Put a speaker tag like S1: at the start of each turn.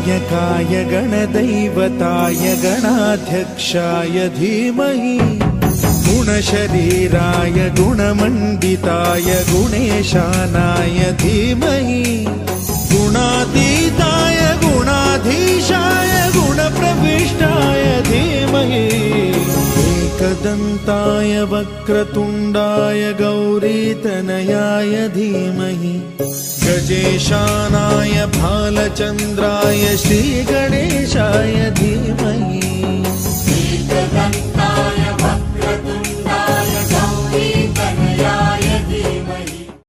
S1: गणनायकाय गणदैवताय गणाध्यक्षाय धीमहि गुणशरीराय गुणमण्डिताय गुणेशानाय धीमहि गुणातीताय गुणाधीशाय गुणप्रविष्टाय धीमहि एकदन्ताय वक्रतुण्डाय गौरीतनयाय धीमहि गजेशानाय भालचन्द्राय श्रीगणेशाय धीमहि
S2: एकदन्ताय वक्रतुण्डाय